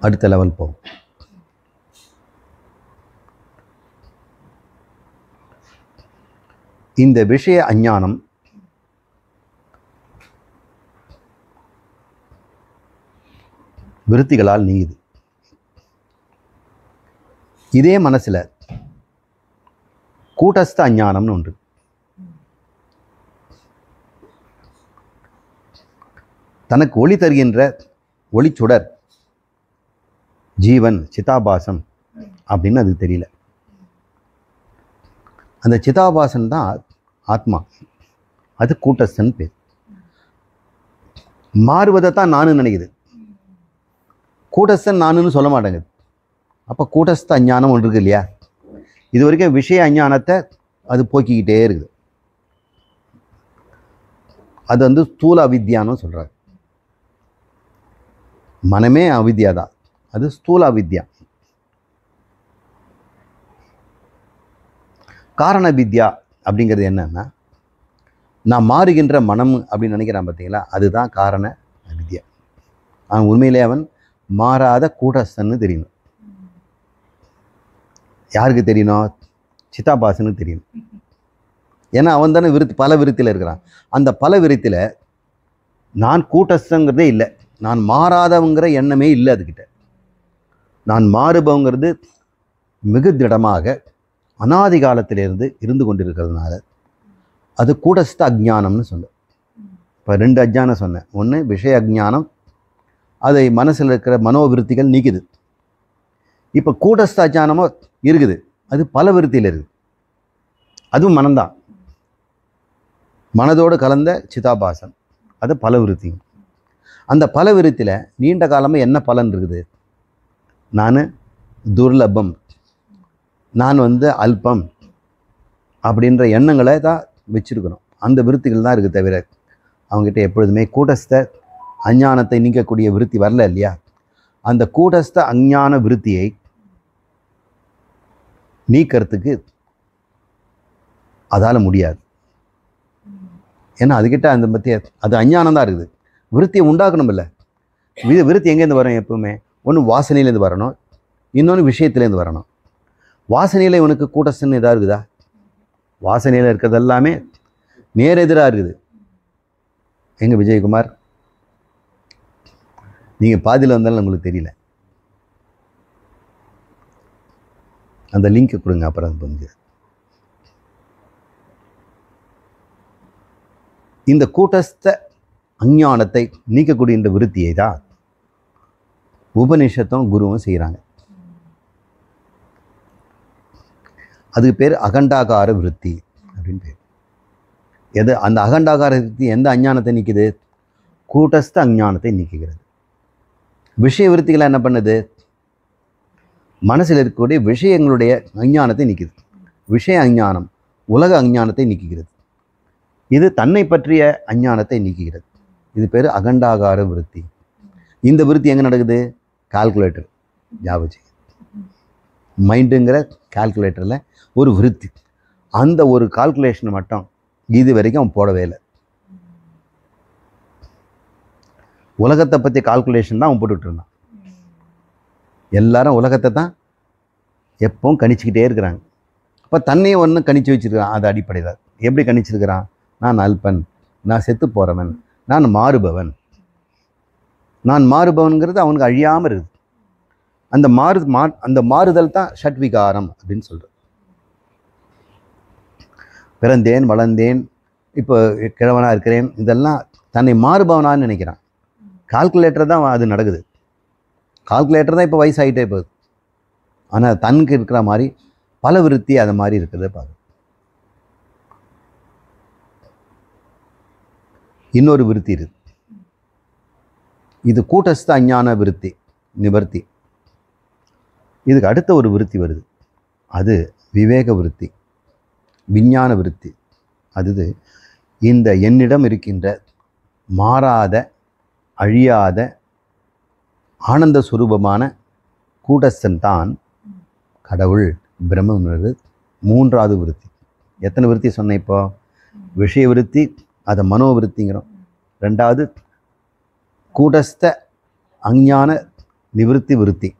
அடுத்த லெவல் போகும். இந்த விஷய அஞ்ஞானம் விருத்திகளால் நீங்குது. இதே மனசில் கூட்டஸ்த அஞ்ஞானம்னு ஒன்று. தனக்கு ஒளி தருகின்ற ஒளிச்சுடர் ஜீவன் சிதாபாசம் அப்படின்னு அது தெரியல. அந்த சிதாபாசன் தான் ஆத்மா. அது கூட்டஸ்தன் பேர். மாறுவதை தான் நானுன்னு நினைக்குது. கூட்டஸ்தன் நானுன்னு சொல்ல மாட்டேங்குது. அப்போ கூட்டஸ்த அஞ்ஞானம் ஒன்று இருக்கு இல்லையா, இது வரைக்கும் விஷய அஞ்ஞானத்தை அது போக்கிக்கிட்டே இருக்குது. அது வந்து ஸ்தூல அவித்யான்னு சொல்கிறார். மனமே அவித்யா தான், அது ஸ்தூல அவித்யா. காரண வித்யா அப்படிங்கிறது என்னன்னா, நான் மாறுகின்ற மனம் அப்படின்னு நினைக்கிறான் பார்த்தீங்களா, அதுதான் காரண வித்யா. அவன் உண்மையிலே அவன் மாறாத கூட்டஸ்தன்னு தெரியணும். யாருக்கு தெரியணும்? சிதாபாசன்னு தெரியணும். ஏன்னா அவன் தானே பல விருத்தியில் இருக்கிறான். அந்த பல விருத்தியில் நான் கூட்டஸ்தங்கிறதே இல்லை, நான் மாறாதவங்கிற எண்ணமே இல்லை அதுக்கிட்ட. நான் மாறுபவங்கிறது மிக திடமாக அனாதி காலத்திலிருந்து இருந்து கொண்டிருக்கிறதுனால அது கூட்டஸ்த அஜ்ஞானம்னு சொன்னேன். இப்போ 2 அஜ்ஞானம் சொன்னேன். ஒன்று விஷய அஜ்ஞானம், அதை மனசில் இருக்கிற மனோவிருத்திகள் நீக்குது. இப்போ கூட்டஸ்த அஜ்ஞானமோ இருக்குது, அது பல விருத்தியில் இருக்குது. அதுவும் மனம்தான், மனதோடு கலந்த சிதாபாசன், அது பல விருத்தி. அந்த பல விருத்தியில் நீண்ட காலமாக என்ன பலன் இருக்குது? நான் துர்லபம், நான் அல்பம் அப்படின்ற எண்ணங்களை தான் வச்சிருக்கணும். அந்த விருத்திகள் தான் இருக்குது. தவிர அவங்ககிட்ட எப்பொழுதுமே கூட்டஸ்த அஞ்ஞானத்தை நீக்கக்கூடிய விருத்தி வரல இல்லையா. அந்த கூட்டஸ்த அஞ்ஞான விருத்தியை நீக்கிறதுக்கு அதால் முடியாது. ஏன்னா அதுக்கிட்ட அந்த பற்றிய அது அஞ்ஞானம் தான் இருக்குது. விருத்தியை உண்டாக்கணும் இல்லை. விருத்தி எங்கேருந்து வரும்? எப்பவுமே ஒன்று வாசனையிலேருந்து வரணும், இன்னொன்று விஷயத்துலேருந்து வரணும். வாசனையில் இவனுக்கு கூட்டஸ்தன்னு இதாக இருக்குதா? வாசனையில் இருக்கிறது எல்லாமே நேரெதிராக இருக்குது. எங்க விஜயகுமார், நீங்கள் பாதியில் வந்தாலும் உங்களுக்கு தெரியல. அந்த லிங்க் கொடுங்க, அப்புறம் புரிஞ்சு. இந்த கூட்டஸ்த அஞ்ஞானத்தை நீக்கக்கூடிய இந்த விருத்தியை தான் உபநிஷத்தும் குருவும் செய்கிறாங்க. அதுக்கு பேர் அகண்டாகார விருத்தி அப்படின்னு பேர். எது அந்த அகண்டாகார விருத்தி எந்த அஞ்ஞானத்தை நீக்குது? கூட்டஸ்த அஞ்ஞானத்தை நீக்குகிறது. விஷய விருத்திகளை என்ன பண்ணுது? மனசில் இருக்கக்கூடிய விஷயங்களுடைய அஞ்ஞானத்தை நீக்குது. விஷய அஞ்ஞானம் உலக அஞ்ஞானத்தை நீக்குகிறது. இது தன்னை பற்றிய அஞ்ஞானத்தை நீக்குகிறது. இது பேர் அகண்டாகார விருத்தி. இந்த விருத்தி எங்கே நடக்குது? கால்குலேட்டர் ஞாபகம். மைண்டுங்கிற கால்குலேட்டரில் ஒரு விருத்தி. அந்த ஒரு கால்குலேஷன் மட்டும் இது வரைக்கும் அவன் போடவே இல்லை. உலகத்தை பற்றி கால்குலேஷன் தான் அவன் போட்டுக்கிட்டு இருந்தான். எல்லாரும் உலகத்தை தான் எப்பவும் கணிச்சுக்கிட்டே இருக்கிறாங்க. அப்போ தன்னையே ஒன்று கணிச்சு வச்சுருக்கிறான். அது அடிப்படையில் எப்படி கணிச்சிருக்கிறான்? நான் அல்பன், நான் செத்து போகிறவன், நான் மாறுபவன். நான் மாறுபவன்கிறது அவனுக்கு அழியாமல் இருக்குது. அந்த மாறுதல் தான் ஷட்விகாரம் அப்படின்னு சொல்கிறது. பிறந்தேன், வளர்ந்தேன், இப்போ கிழவனாக இருக்கிறேன், இதெல்லாம் தன்னை மாறுபவனான்னு நினைக்கிறான். கால்குலேட்டர் தான் அது நடக்குது. கால்குலேட்டர் தான் இப்போ வயசாகிட்டே போகுது. ஆனால் தனக்கு இருக்கிற மாதிரி பல விருத்தி அது மாதிரி இருக்குது பாரு. இன்னொரு விருத்தி இருக்கு. இது கூட்டஸ்த அஞ்ஞான விருத்தி நிவர்த்தி. இதுக்கு அடுத்த ஒரு விருத்தி வருது. அது விவேக விருத்தி, விஞ்ஞான விருத்தி. அது இந்த என்னிடம் இருக்கின்ற மாறாத அழியாத ஆனந்த சுரூபமான கூட்டஸ்தன் தான் கடவுள், பிரம்மங்கிறது மூன்றாவது விருத்தி. எத்தனை விருத்தி சொன்னேன் இப்போ? விஷய விருத்தி, அதை மனோவிருத்திங்கிறோம். ரெண்டாவது கூட்டஸ்த அஞ்ஞான நிவிருத்தி விருத்தி,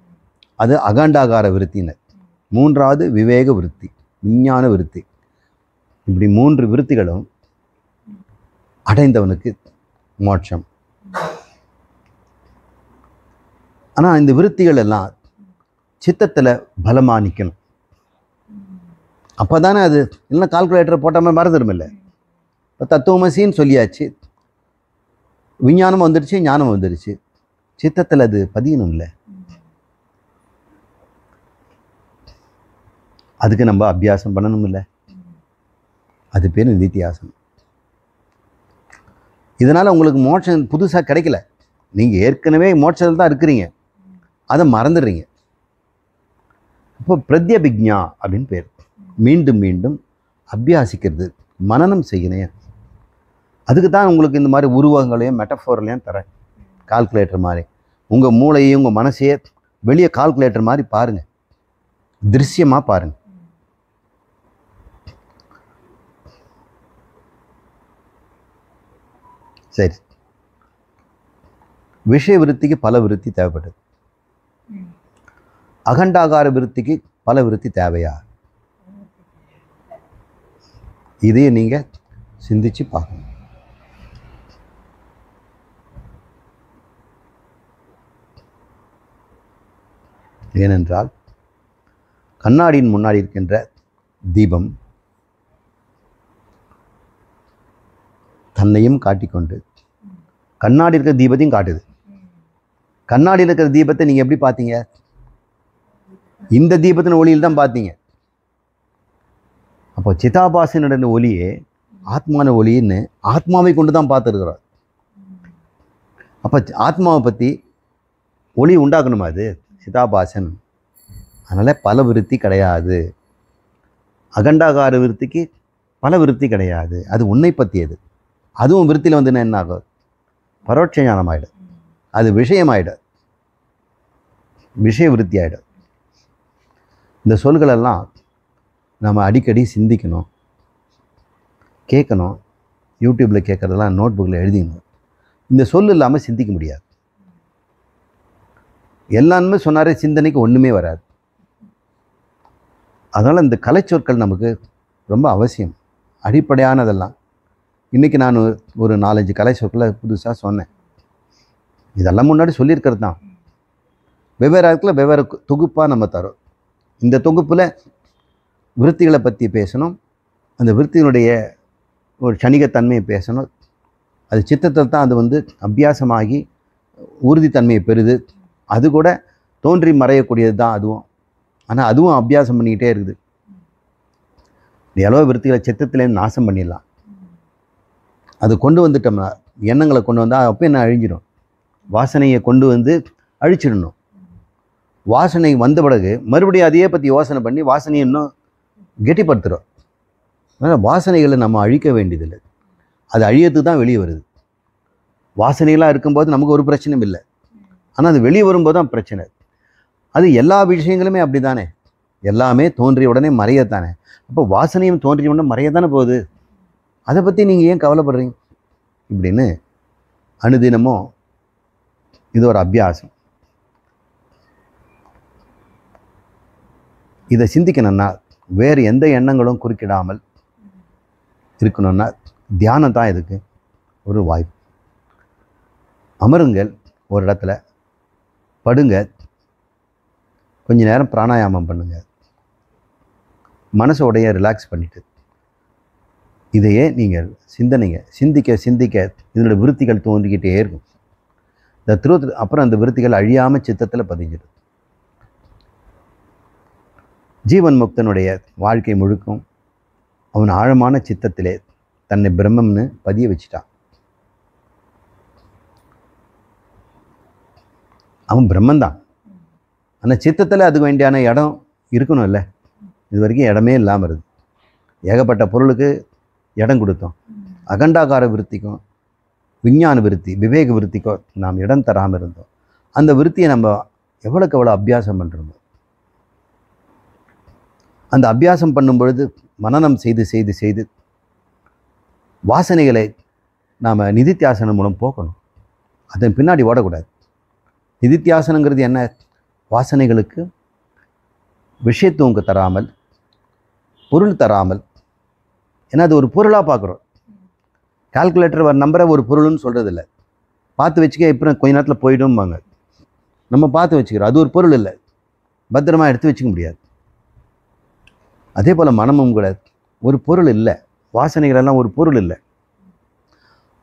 அது அகண்டாகார விருத்தினர். மூன்றாவது விவேக விருத்தி, விஞ்ஞான விருத்தி. இப்படி மூன்று விருத்திகளும் அடைந்தவனுக்கு மோட்சம். ஆனால் இந்த விருத்திகள் எல்லாம் சித்தத்தில் பலமாக நிற்கணும். அப்போ தானே அது, இல்லைன்னா கால்குலேட்டரை போட்டாமல் மறந்துடும். இல்லை, இப்போ தத்துவமசின்னு சொல்லியாச்சு, விஞ்ஞானம் வந்துடுச்சு, ஞானம் வந்துடுச்சு, சித்தத்தில் அது பதியணும். இல்லை, அதுக்கு நம்ம அபியாசம் பண்ணணும். இல்லை, அது பேர் நிதித்தியாசனம். இதனால் உங்களுக்கு மோட்சம் புதுசாக கிடைக்கல. நீங்கள் ஏற்கனவே மோட்சத்தில் தான் இருக்கிறீங்க, அதை மறந்துடுறீங்க. இப்போ பிரத்யபிக்ஞா அப்படின்னு பேர். மீண்டும் மீண்டும் அபியாசிக்கிறது, மனனம் செய்யணும். அதுக்கு தான் உங்களுக்கு இந்த மாதிரி உருவங்களையும் மெட்டஃபோர்லையும் தரேன். கால்குலேட்டர் மாதிரி உங்கள் மூளையையும் உங்கள் மனசையே வெளியே கால்குலேட்டர் மாதிரி பாருங்கள், திருஷ்யமாக பாருங்கள். சரி, விஷய விருத்திக்கு பல விருத்தி தேவைப்படுது. அகண்டாகார விருத்திக்கு பல விருத்தி தேவையா? இதையே நீங்கள் சிந்திச்சு பார்க்கணும். ஏனென்றால் கண்ணாடியின் முன்னாடி இருக்கின்ற தீபம் தன்னையும் காட்டிக்கொண்டு கண்ணாடி இருக்கிற தீபத்தையும் காட்டுது. கண்ணாடியில் இருக்கிற தீபத்தை நீங்கள் எப்படி பார்த்தீங்க? இந்த தீபத்தின் ஒளியில் தான் பார்த்தீங்க. அப்போ சிதாபாசனுடைய ஒளியே ஆத்மான ஒளின்னு ஆத்மாவை கொண்டு தான் பார்த்துருக்குறார். அப்போ ஆத்மாவை பற்றி ஒளி உண்டாக்கணுமா? அது சிதாபாசன். அதனால் பல விருத்தி கிடையாது. அகண்டாகார விருத்திக்கு பல விருத்தி கிடையாது. அது உன்னை பற்றியது. அதுவும் விருத்தியில் வந்து என்ன ஆகும்? பரோட்ச ஞானம் ஆகிடும். அது விஷயமாயிடும், விஷய விருத்தி ஆகிடும். இந்த சொல்களெல்லாம் நம்ம அடிக்கடி சிந்திக்கணும், கேட்கணும். யூடியூப்பில் கேட்குறதெல்லாம் நோட் புக்கில் எழுதிக்கணும். இந்த சொல் இல்லாமல் சிந்திக்க முடியாது. எல்லாருமே சொன்னாரே சிந்தனைக்கு ஒன்றுமே வராது. அதனால் இந்த கலைச்சொற்கள் நமக்கு ரொம்ப அவசியம், அடிப்படையானதெல்லாம். இன்றைக்கி நான் ஒரு 4-5 கலை சொற்களை புதுசாக சொன்னேன். இதெல்லாம் முன்னாடி சொல்லியிருக்கிறது தான். வெவ்வேறு இடத்துல வெவ்வேறு தொகுப்பாக நம்ம தரோம். இந்த தொகுப்பில் விருத்திகளை பற்றி பேசணும், அந்த விருத்தியினுடைய ஒரு க்ஷணிகத்தன்மையை பேசணும். அது சித்தத்தில் தான் அது வந்து அபியாசமாகி உறுதித்தன்மையை பெறுது. அது கூட தோன்றி மறையக்கூடியது தான் அதுவும். ஆனால் அதுவும் அபியாசம் பண்ணிக்கிட்டே இருக்குது. எவ்வளோ விருத்திகளை சித்தத்திலேருந்து நாசம் பண்ணிடலாம். அது கொண்டு வந்துட்டோம்னா, எண்ணங்களை கொண்டு வந்தால் அப்போ என்ன அழிஞ்சிடும். வாசனையை கொண்டு வந்து அழிச்சிடணும். வாசனை வந்த பிறகு மறுபடியும் அதையே பற்றி யோசனை பண்ணி வாசனையை இன்னும் கெட்டிப்படுத்துகிறோம். அதனால் வாசனைகளை நம்ம அழிக்க வேண்டியதில்லை, அது அழியத்துக்கு தான் வெளியே வருது. வாசனைகளாக இருக்கும்போது நமக்கு ஒரு பிரச்சனையும் இல்லை, ஆனால் அது வெளியே வரும்போது தான் பிரச்சனை. அது எல்லா விஷயங்களுமே அப்படி தானே, எல்லாமே தோன்றிய உடனே மறையத்தானே. அப்போ வாசனையும் தோன்றிய உடனே மறையத்தானே போகுது, அதை பற்றி நீங்கள் ஏன் கவலைப்படுறீங்க இப்படின்னு அனுதினமும் இது ஒரு அபியாசம். இதை சிந்திக்கணும்னா, வேறு எந்த எண்ணங்களும் குறுக்கிடாமல் இருக்கணும்னா தியானம் தான் இதுக்கு ஒரு வாய்ப்பு. அமருங்கள், ஒரு இடத்துல படுங்க, கொஞ்ச நேரம் பிராணாயாமம் பண்ணுங்க, மனசோடைய ரிலாக்ஸ் பண்ணிட்டு இதையே நீங்கள் சிந்திக்க சிந்திக்க இதனுடைய விருத்திகள் தோன்றிக்கிட்டே இருக்கும். இந்த திருவத்து அப்புறம் அந்த விருத்திகள் அழியாமல் சித்தத்தில் பதிஞ்சிடும். ஜீவன் முக்தனுடைய வாழ்க்கை முழுக்கும் அவன் ஆழமான சித்தத்திலே தன்னை பிரம்மம்னு பதிய வச்சிட்டான். அவன் பிரம்மந்தான், ஆனால் சித்தத்தில் அதுக்கு வேண்டியான இடம் இருக்கணும் இல்லை. இது வரைக்கும் இடமே இல்லாமல் இருக்குது. ஏகப்பட்ட பொருளுக்கு இடம் கொடுத்தோம். அகண்டாகார விருத்திக்கும் விஞ்ஞான விருத்தி விவேக விருத்திக்கும் நாம் இடம் தராமல் இருந்தோம். அந்த விருத்தியை நம்ம எவ்வளோக்கு எவ்வளோ அபியாசம் பண்ணுறோமோ, அந்த அபியாசம் பண்ணும் பொழுது மனனம் செய்து செய்து செய்து வாசனைகளை நாம் நிதித்தியாசனம் மூலம் போக்கணும். அதன் பின்னாடி ஓடக்கூடாது. நிதித்தியாசனங்கிறது என்ன? வாசனைகளுக்கு விஷயத்துவங்க தராமல், பொருள் தராமல். ஏன்னா அது ஒரு பொருளாக பார்க்குறோம். கால்குலேட்டர் ஒரு நம்பரை ஒரு பொருள்னு சொல்கிறது இல்லை. பார்த்து வச்சுக்க, இப்போ கொஞ்ச நேரத்தில் போய்டும்பாங்க. நம்ம பார்த்து வச்சுக்கிறோம், அது ஒரு பொருள் இல்லை, பத்திரமா எடுத்து வச்சுக்க முடியாது. அதே போல் மனமும் கூட ஒரு பொருள் இல்லை. வாசனைகளெல்லாம் ஒரு பொருள் இல்லை.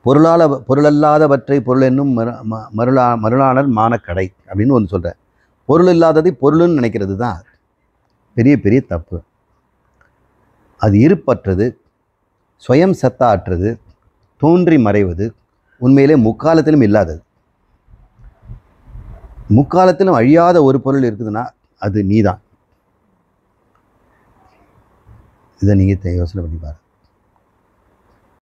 பொருளல்லாதவற்றை பொருள் என்னும் மருளாளர் மானக்கடை அப்படின்னு ஒன்று சொல்கிறேன். பொருள் இல்லாததை பொருள்னு நினைக்கிறது தான் பெரிய பெரிய தப்பு. அது இருப்பற்றது, சுயம் சத்தாற்றது, தோன்றி மறைவது, உண்மையிலே முக்காலத்திலும் இல்லாதது. முக்காலத்திலும் அழியாத ஒரு பொருள் இருக்குதுன்னா அது நீதான். இதை நீங்கள் யோசனை பண்ணி பாருங்க.